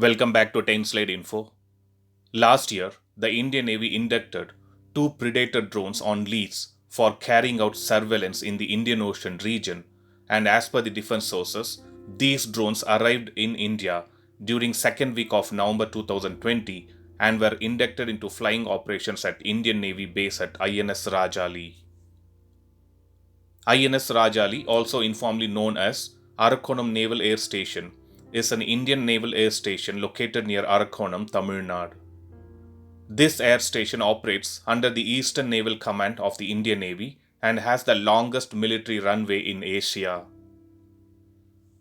Welcome back to 10 Slide Info. Last year, the Indian Navy inducted two Predator drones on lease for carrying out surveillance in the Indian Ocean region, and as per the defense sources, these drones arrived in India during second week of November 2020 and were inducted into flying operations at Indian Navy base at INS Rajali. INS Rajali, also informally known as Arakonam Naval Air Station, is an Indian naval air station located near Arakonam, Tamil Nadu. This air station operates under the Eastern Naval Command of the Indian Navy and has the longest military runway in Asia.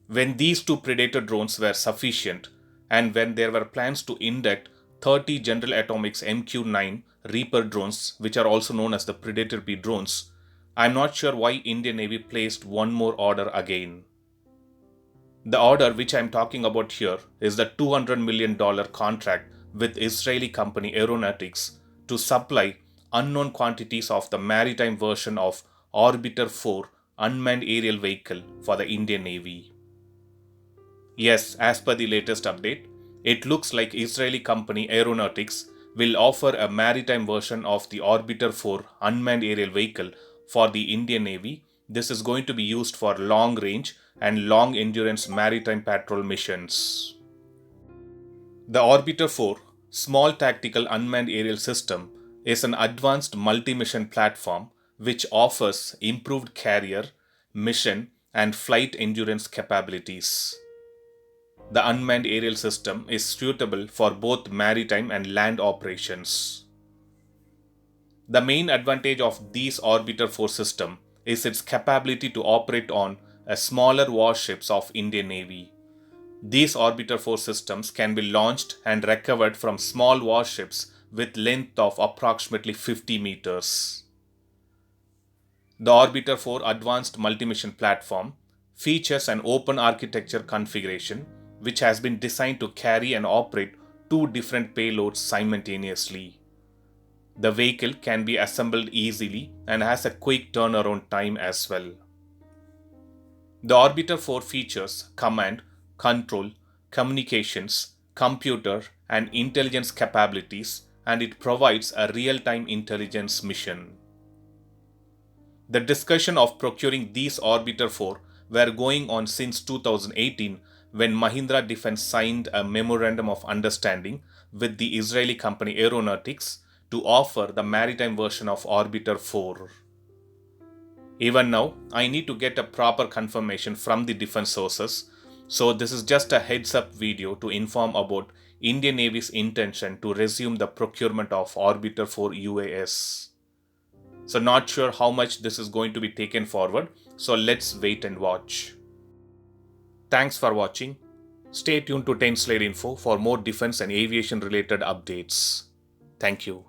When these two Predator drones were sufficient, and when there were plans to induct 30 General Atomics MQ-9 Reaper drones, which are also known as the Predator B drones, I'm not sure why Indian Navy placed one more order again. The order which I'm talking about here is the $200 million contract with Israeli company Aeronautics to supply unknown quantities of the maritime version of Orbiter 4 unmanned aerial vehicle for the Indian Navy. Yes, as per the latest update, it looks like Israeli company Aeronautics will offer a maritime version of the Orbiter 4 unmanned aerial vehicle for the Indian Navy. This is going to be used for long range and long endurance maritime patrol missions. The Orbiter 4 Small Tactical Unmanned Aerial System is an advanced multi-mission platform which offers improved carrier, mission, and flight endurance capabilities. The unmanned aerial system is suitable for both maritime and land operations. The main advantage of this Orbiter 4 system is its capability to operate on smaller warships of Indian Navy. These Orbiter 4 systems can be launched and recovered from small warships with length of approximately 50 meters. The Orbiter 4 Advanced Multi-Mission Platform features an open architecture configuration which has been designed to carry and operate two different payloads simultaneously. The vehicle can be assembled easily and has a quick turnaround time as well. The Orbiter 4 features command, control, communications, computer, and intelligence capabilities, and it provides a real-time intelligence mission. The discussion of procuring these Orbiter 4 were going on since 2018 when Mahindra Defence signed a memorandum of understanding with the Israeli company Aeronautics to offer the maritime version of Orbiter 4. Even now, I need to get a proper confirmation from the defense sources, so this is just a heads up video to inform about Indian Navy's intention to resume the procurement of Orbiter 4 UAS. So not sure how much this is going to be taken forward, so let's wait and watch. Thanks for watching. Stay tuned to 10 Slide Info for more defense and aviation related updates. Thank you.